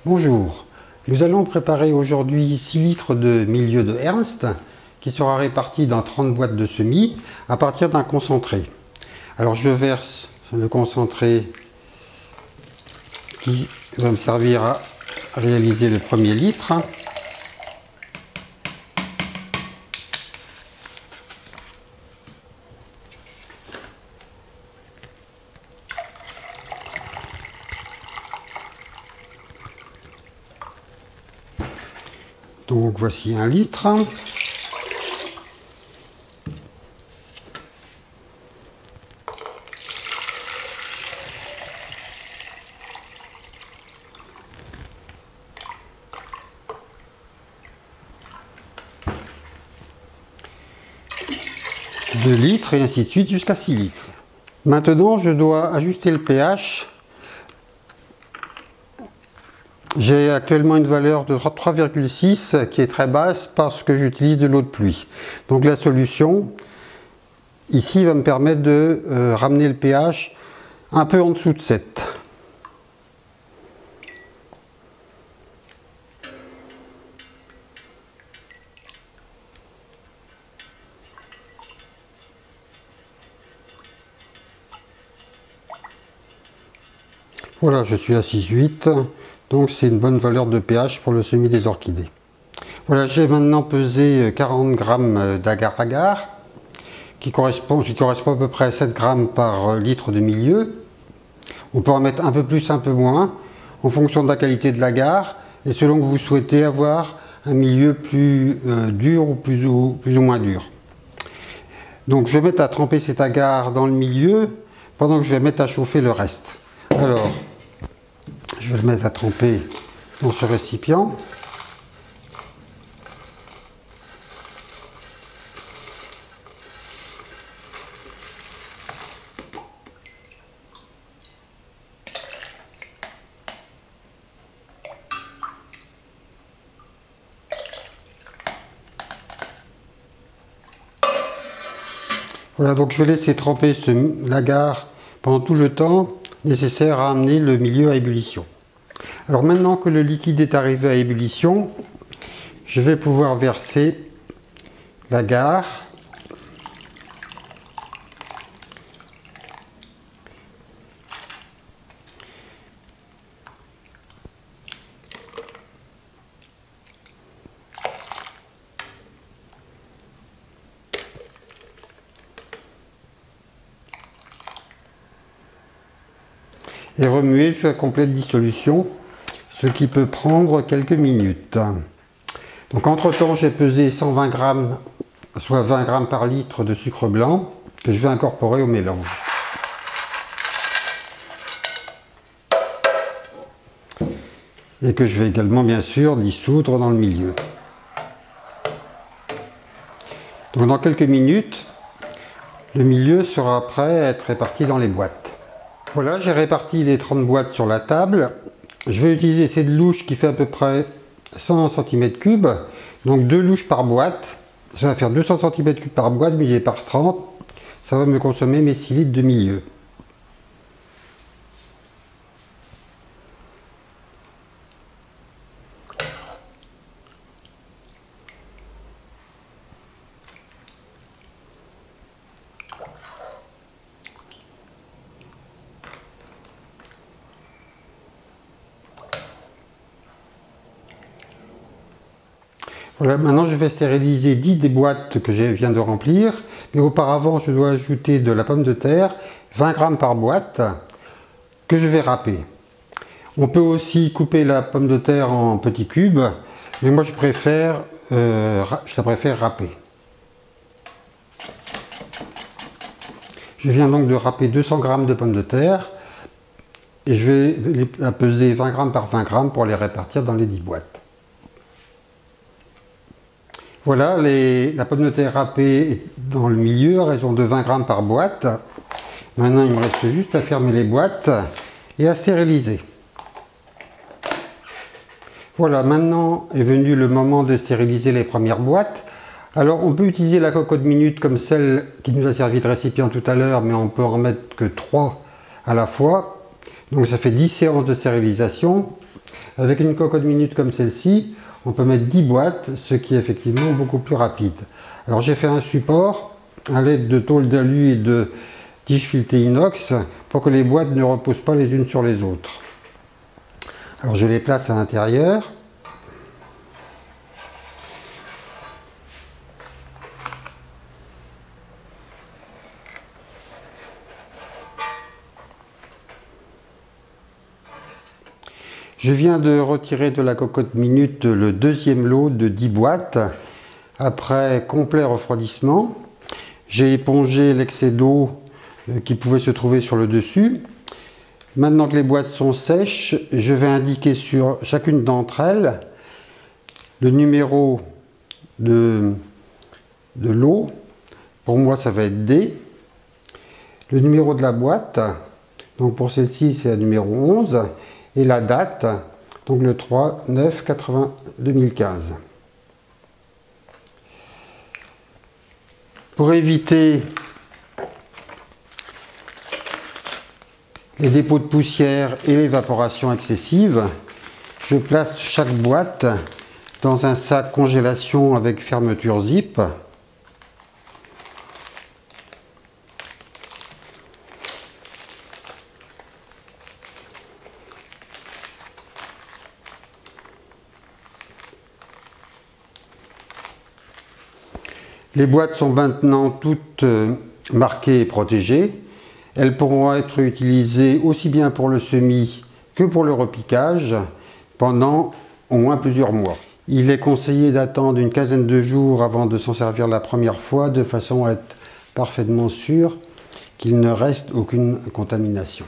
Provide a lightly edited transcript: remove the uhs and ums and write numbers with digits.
Bonjour, nous allons préparer aujourd'hui 6 litres de milieu de Ernst qui sera réparti dans 30 boîtes de semis à partir d'un concentré. Alors je verse le concentré qui va me servir à réaliser le premier litre. Donc voici 1 litre. Deux litres et ainsi de suite jusqu'à 6 litres. Maintenant je dois ajuster le pH. J'ai actuellement une valeur de 3,6 qui est très basse parce que j'utilise de l'eau de pluie. Donc la solution ici va me permettre de ramener le pH un peu en dessous de 7. Voilà, je suis à 6,8, donc c'est une bonne valeur de pH pour le semis des orchidées. Voilà, j'ai maintenant pesé 40 g d'agar-agar, qui correspond à peu près à 7 g par litre de milieu. On peut en mettre un peu plus, un peu moins, en fonction de la qualité de l'agar, et selon que vous souhaitez avoir un milieu plus dur ou plus ou moins dur. Donc je vais mettre à tremper cet agar dans le milieu, pendant que je vais mettre à chauffer le reste. Alors, je vais le mettre à tremper dans ce récipient. Voilà, donc je vais laisser tremper l'agar pendant tout le temps nécessaire à amener le milieu à ébullition. Alors maintenant que le liquide est arrivé à ébullition, je vais pouvoir verser l'agar et remuer jusqu'à la complète dissolution, ce qui peut prendre quelques minutes. Donc entre temps j'ai pesé 120 g, soit 20 g par litre de sucre blanc que je vais incorporer au mélange. Et que je vais également bien sûr dissoudre dans le milieu. Donc dans quelques minutes, le milieu sera prêt à être réparti dans les boîtes. Voilà, j'ai réparti les 30 boîtes sur la table. Je vais utiliser cette louche qui fait à peu près 100 cm3, donc 2 louches par boîte. Ça va faire 200 cm3 par boîte, divisé par 30. Ça va me consommer mes 6 litres de milieu. Voilà, maintenant je vais stériliser 10 des boîtes que je viens de remplir, mais auparavant je dois ajouter de la pomme de terre, 20 g par boîte, que je vais râper. On peut aussi couper la pomme de terre en petits cubes, mais moi je la préfère râper. Je viens donc de râper 200 g de pommes de terre, et je vais la peser 20 g par 20 g pour les répartir dans les 10 boîtes. Voilà, la pomme de terre râpée est dans le milieu à raison de 20 g par boîte. Maintenant, il me reste juste à fermer les boîtes et à stériliser. Voilà, maintenant est venu le moment de stériliser les premières boîtes. Alors, on peut utiliser la cocotte minute comme celle qui nous a servi de récipient tout à l'heure, mais on peut en mettre que 3 à la fois. Donc, ça fait 10 séances de stérilisation. Avec une cocotte minute comme celle-ci, on peut mettre 10 boîtes, ce qui est effectivement beaucoup plus rapide. Alors j'ai fait un support à l'aide de tôle d'alu et de tige filetée inox pour que les boîtes ne reposent pas les unes sur les autres. Alors je les place à l'intérieur. Je viens de retirer de la cocotte minute le deuxième lot de 10 boîtes. Après complet refroidissement, j'ai épongé l'excès d'eau qui pouvait se trouver sur le dessus. Maintenant que les boîtes sont sèches, je vais indiquer sur chacune d'entre elles le numéro de l'eau. Pour moi, ça va être D. Le numéro de la boîte, donc pour celle-ci, c'est la numéro 11. Et la date, donc le 3/9/2015. Pour éviter les dépôts de poussière et l'évaporation excessive, je place chaque boîte dans un sac congélation avec fermeture zip. Les boîtes sont maintenant toutes marquées et protégées. Elles pourront être utilisées aussi bien pour le semis que pour le repiquage pendant au moins plusieurs mois. Il est conseillé d'attendre une quinzaine de jours avant de s'en servir la première fois de façon à être parfaitement sûr qu'il ne reste aucune contamination.